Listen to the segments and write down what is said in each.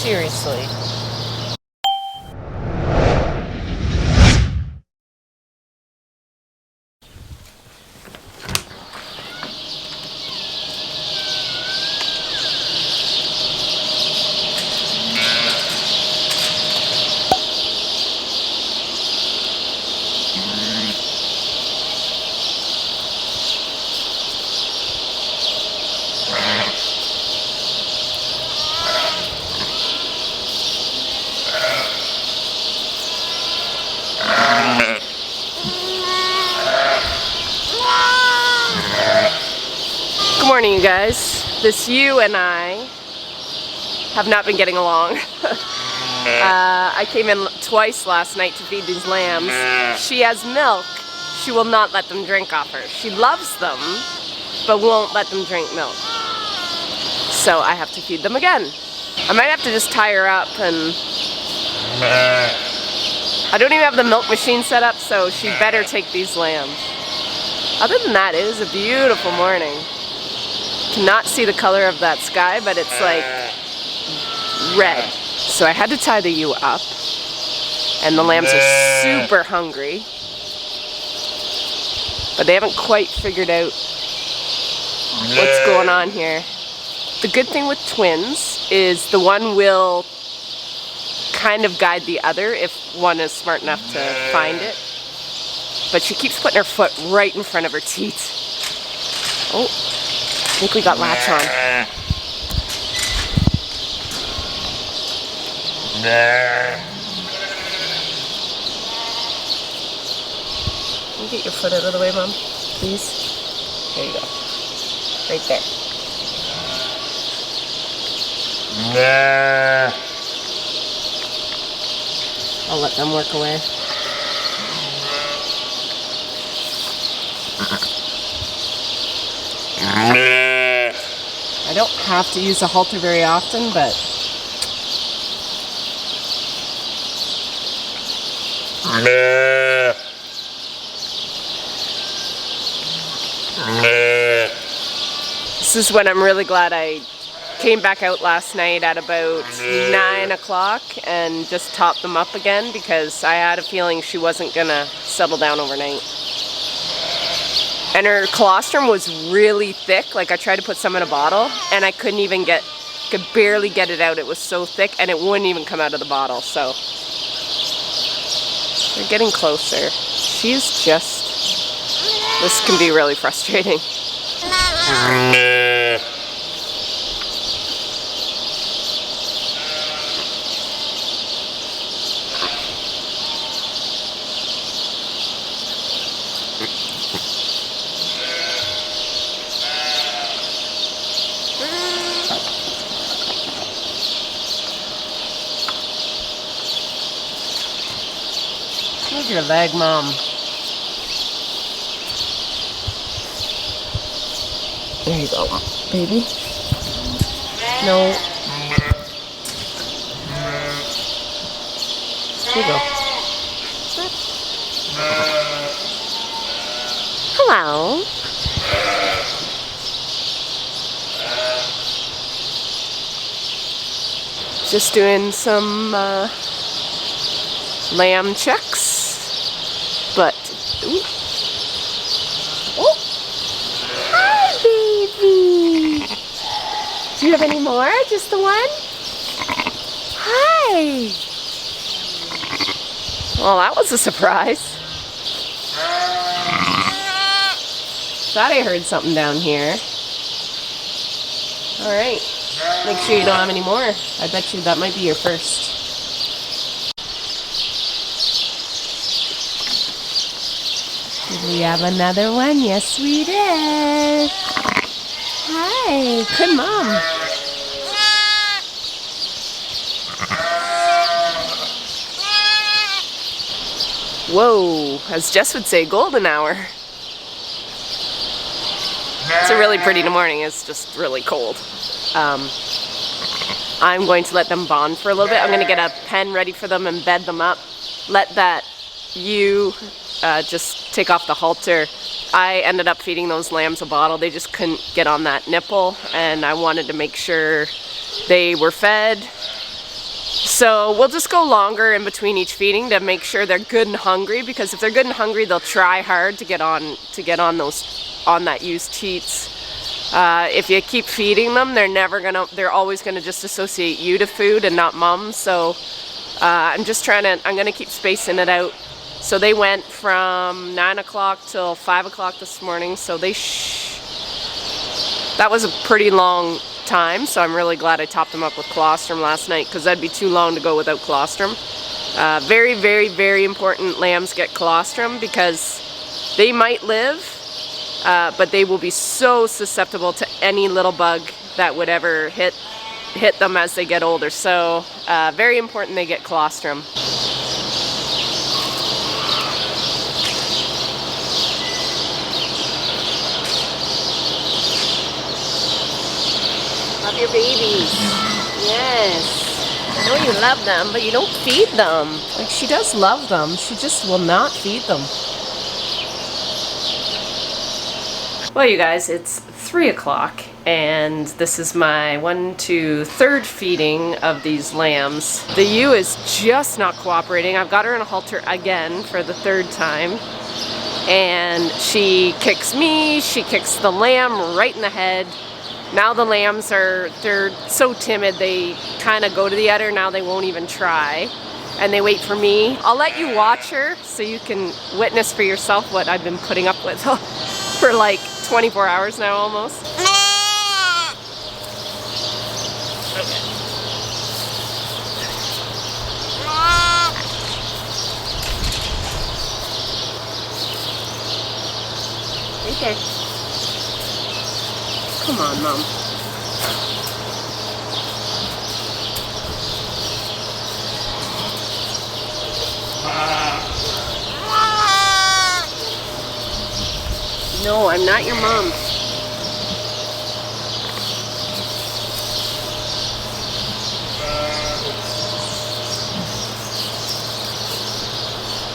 Seriously. Good morning, you guys. This ewe and I have not been getting along. I came in twice last night to feed these lambs. She has milk. She will not let them drink off her. She loves them, but won't let them drink milk. So I have to feed them again. I might have to just tie her up, and I don't even have the milk machine set up, so she better take these lambs. Other than that, it is a beautiful morning. Cannot see the color of that sky, but it's like red. So I had to tie the ewe up, and the lambs are super hungry, but they haven't quite figured out what's going on here. The good thing with twins is the one will kind of guide the other if one is smart enough to find it, but she keeps putting her foot right in front of her teeth. Oh. I think we got latch on. Can you get your foot out of the way, Mom? Please? There you go. Right there. I'll let them work away. I don't have to use a halter very often, but this is when I'm really glad I came back out last night at about 9 o'clock and just topped them up again, because I had a feeling she wasn't gonna settle down overnight. And her colostrum was really thick. Like, I tried to put some in a bottle and I could barely get it out. It was so thick, and it wouldn't even come out of the bottle. So they're getting closer. She's just, this can be really frustrating. Move your leg, Mom. There you go, baby. No. There you go. Hello. Just doing some lamb checks, but ooh. Oh, hi, baby. Do you have any more? Just the one? Hi. Well, that was a surprise. Thought I heard something down here. All right. Make sure you don't have any more. I bet you that might be your first. Did we have another one? Yes, we did. Hi. Good mom. Whoa. As Jess would say, golden hour. It's a really pretty morning. It's just really cold. I'm going to let them bond for a little bit. I'm going to get a pen ready for them and bed them up. Let that ewe just take off the halter. I ended up feeding those lambs a bottle. They just couldn't get on that nipple, and I wanted to make sure they were fed So we'll just go longer in between each feeding to make sure they're good and hungry, because if they're good and hungry, they'll try hard to get on that used teats. If you keep feeding them, they're always gonna just associate you to food and not mom. So I'm gonna keep spacing it out. So they went from 9 o'clock till 5 o'clock this morning. So that was a pretty long time. So I'm really glad I topped them up with colostrum last night, because that'd be too long to go without colostrum. Very, very, very important lambs get colostrum, because they might live, but they will be so susceptible to any little bug that would ever hit them as they get older. So very important they get colostrum. Love your babies. Yes. I know you love them, but you don't feed them. Like, she does love them. She just will not feed them. Well, you guys, it's 3 o'clock, and this is my third feeding of these lambs. The ewe is just not cooperating. I've got her in a halter again for the 3rd time, and she kicks me, she kicks the lamb right in the head. Now the lambs they're so timid, they kind of go to the udder. Now they won't even try, and they wait for me. I'll let you watch her so you can witness for yourself what I've been putting up with for like 24 hours now almost. Okay. Okay. Come on, Mom. No, I'm not your mom.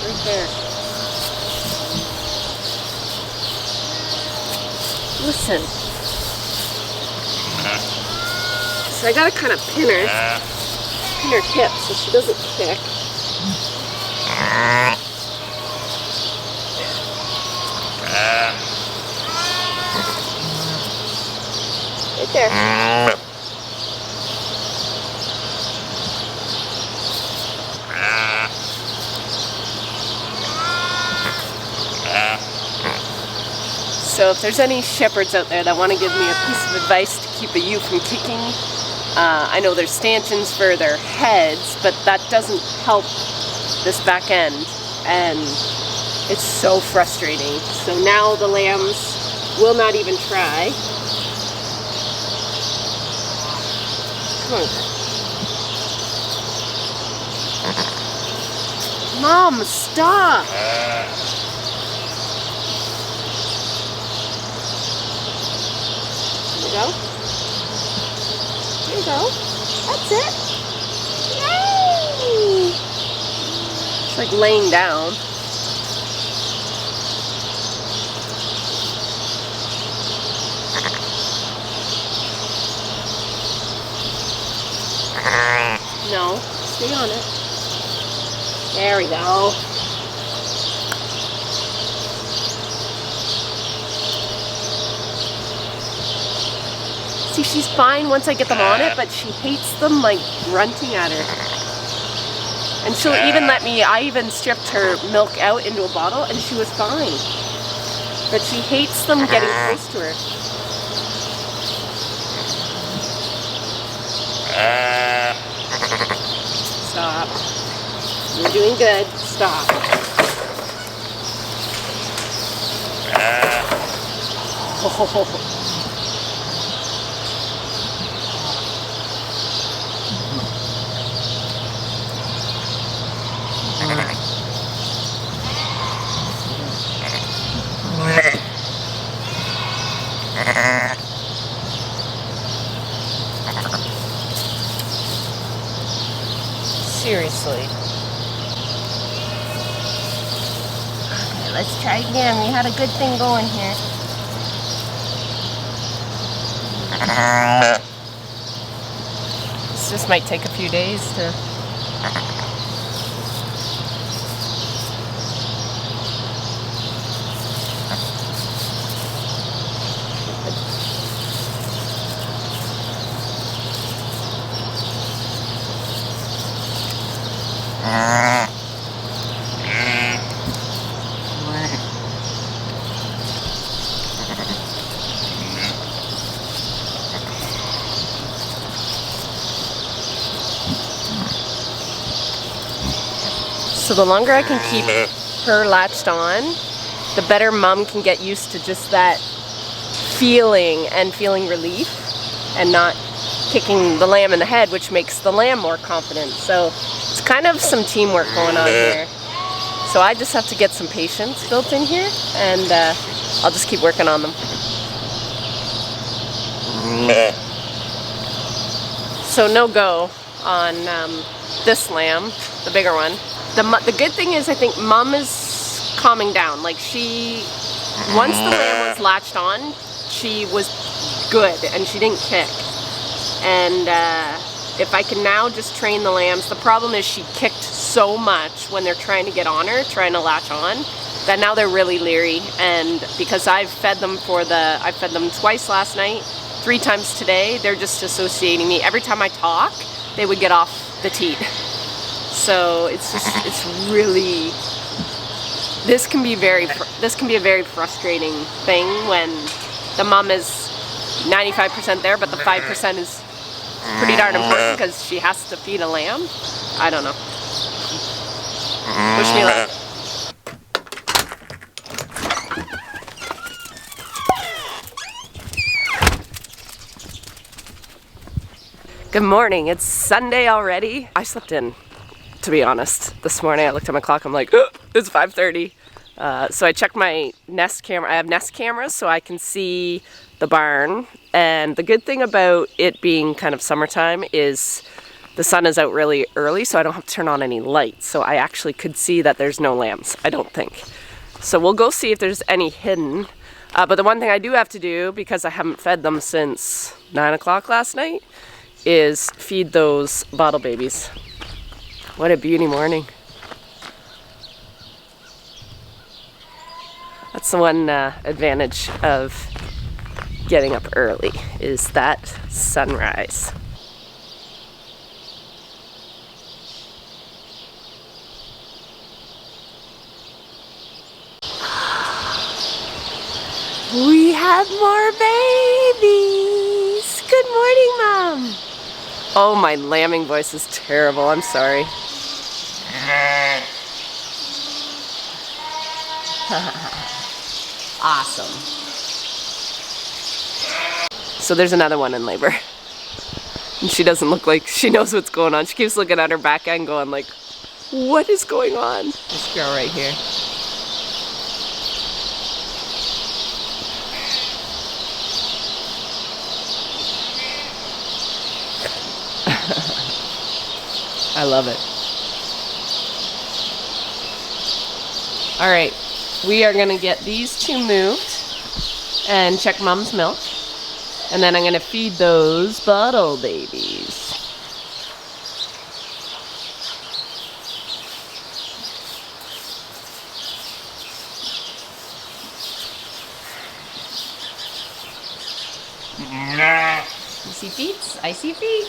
Right there. Listen. So I gotta kind of pin her hip so she doesn't kick. Right there. So if there's any shepherds out there that want to give me a piece of advice to keep a ewe from kicking, I know there's stanchions for their heads, but that doesn't help this back end, and it's so frustrating. So now the lambs will not even try. Come on. Mom, stop! There you go. There you go. That's it. Yay! It's like laying down. No, stay on it. There we go. See, she's fine once I get them on it, but she hates them, like, grunting at her. And she'll even I even stripped her milk out into a bottle, and she was fine. But she hates them getting close to her. Stop. You're doing good. Stop. Oh. Seriously. Okay, let's try again. We had a good thing going here. This just might take a few days to So the longer I can keep her latched on, the better mom can get used to just that feeling and feeling relief and not kicking the lamb in the head, which makes the lamb more confident. So it's kind of some teamwork going on here. So I just have to get some patience built in here, and I'll just keep working on them. So no go on this lamb, the bigger one. The good thing is I think mom is calming down. Like once the lamb was latched on, she was good and she didn't kick. And if I can now just train the lambs, the problem is she kicked so much when they're trying to get on her, trying to latch on, that now they're really leery. And because I fed them twice last night, 3 times today, they're just associating me. Every time I talk, they would get off the teat. So it's really, this can be a very frustrating thing when the mom is 95% there, but the 5% is pretty darn important because she has to feed a lamb. I don't know. Wish me luck. Good morning. It's Sunday already. I slept in, to be honest. This morning I looked at my clock, I'm like, oh, it's 5:30. So I checked my Nest camera. I have Nest cameras so I can see the barn. And the good thing about it being kind of summertime is the sun is out really early, so I don't have to turn on any lights. So I actually could see that there's no lambs, I don't think. So we'll go see if there's any hidden. But the one thing I do have to do, because I haven't fed them since 9 o'clock last night, is feed those bottle babies. What a beauty morning. That's the one advantage of getting up early, is that sunrise. We have more babies! Good morning, Mom! Oh, my lambing voice is terrible, I'm sorry. Awesome. So there's another one in labor. And she doesn't look like she knows what's going on. She keeps looking at her back end going like, what is going on? This girl right here. I love it. All right, we are gonna get these 2 moved and check Mom's milk. And then I'm gonna feed those bottle babies. You see feet? I see feet.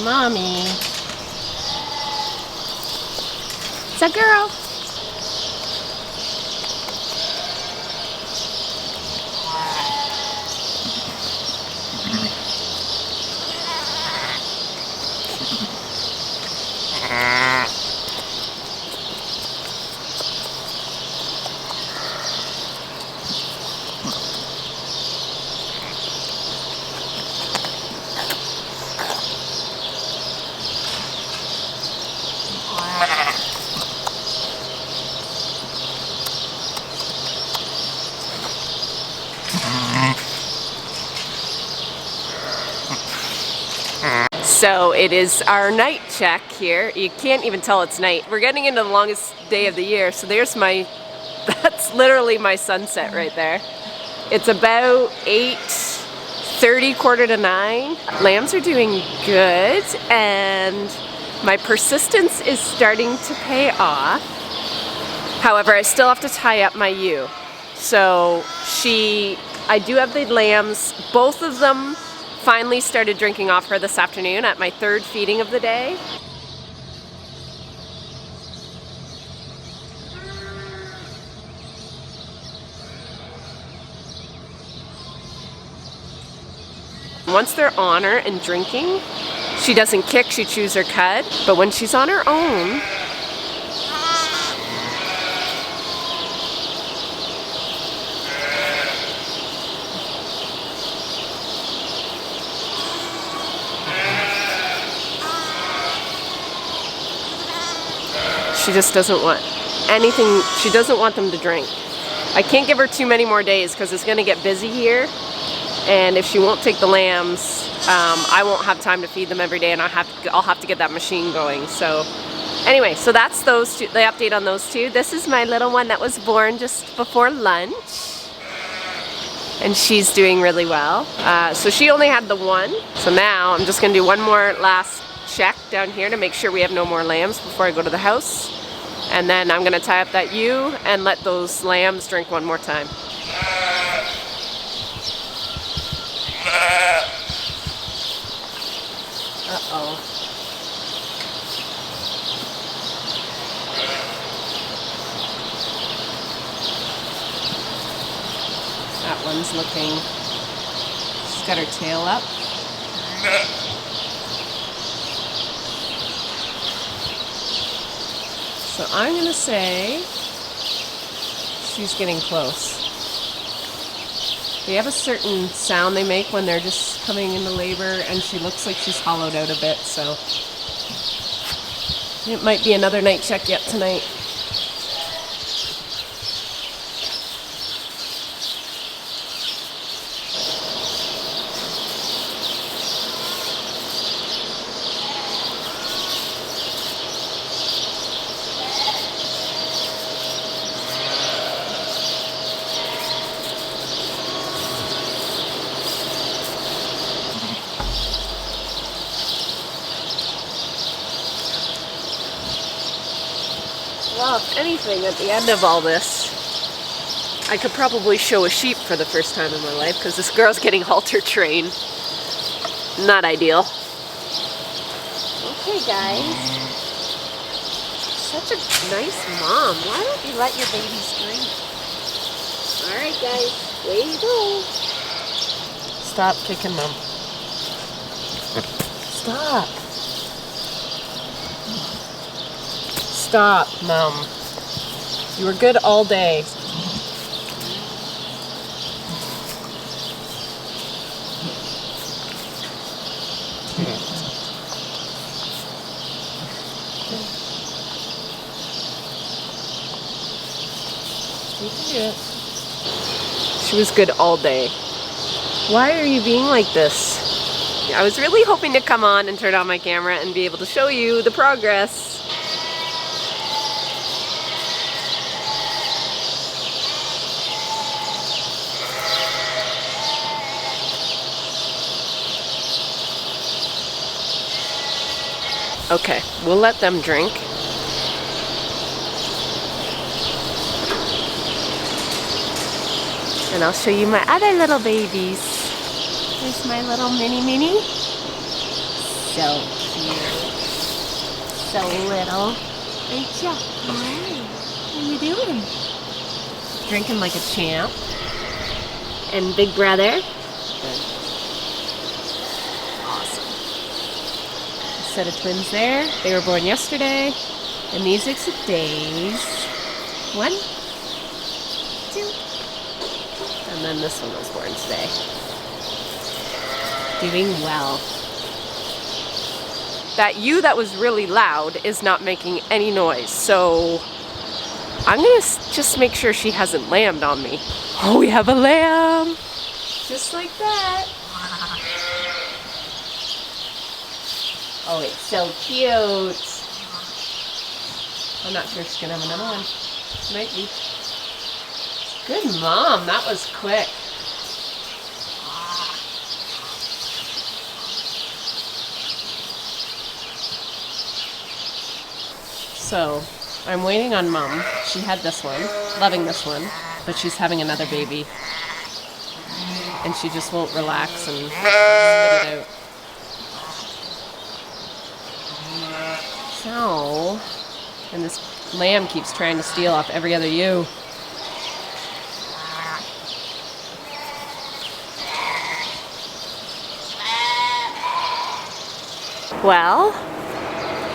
Mommy. It's a girl. So it is our night check here. You can't even tell it's night. We're getting into the longest day of the year. So there's that's literally my sunset right there. It's about 8:30, 8:45. Lambs are doing good and my persistence is starting to pay off. However, I still have to tie up my ewe. So I do have the lambs, both of them finally started drinking off her this afternoon at my 3rd feeding of the day. Once they're on her and drinking, she doesn't kick, she chews her cud. But when she's on her own, she just doesn't want anything, she doesn't want them to drink. I can't give her too many more days because it's going to get busy here. And if she won't take the lambs, I won't have time to feed them every day and I'll have to get that machine going. So anyway, so that's those two, the update on those two. This is my little one that was born just before lunch. And she's doing really well. So she only had the one. So now I'm just going to do one more last check down here to make sure we have no more lambs before I go to the house. And then I'm going to tie up that ewe and let those lambs drink one more time. Uh-oh. That one's looking, she's got her tail up. So I'm going to say she's getting close. They have a certain sound they make when they're just coming into labor, and she looks like she's hollowed out a bit, so it might be another night check yet tonight. Well, if anything, at the end of all this, I could probably show a sheep for the first time in my life because this girl's getting halter trained. Not ideal. Okay, guys. Such a nice mom. Why don't you let your babies drink? Alright, guys. Way you go. Stop kicking mom. Stop. Stop, Mom. You were good all day. You can do it. She was good all day. Why are you being like this? I was really hoping to come on and turn on my camera and be able to show you the progress. Okay, we'll let them drink. And I'll show you my other little babies. Here's my little mini. So cute. So little. Rachel, hi. What are you doing? Drinking like a champ. And big brother. Set of twins there. They were born yesterday. And these are today's 1, 2. And then this one was born today. Doing well. That ewe that was really loud is not making any noise. So I'm gonna just make sure she hasn't lambed on me. Oh, we have a lamb. Just like that. Oh, it's so cute. I'm not sure she's gonna have another one. Might be. Good mom, that was quick. So, I'm waiting on Mom. She had this one, loving this one, but she's having another baby. And she just won't relax and spit it out. So, and this lamb keeps trying to steal off every other ewe. Well,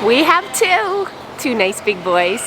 we have two nice big boys.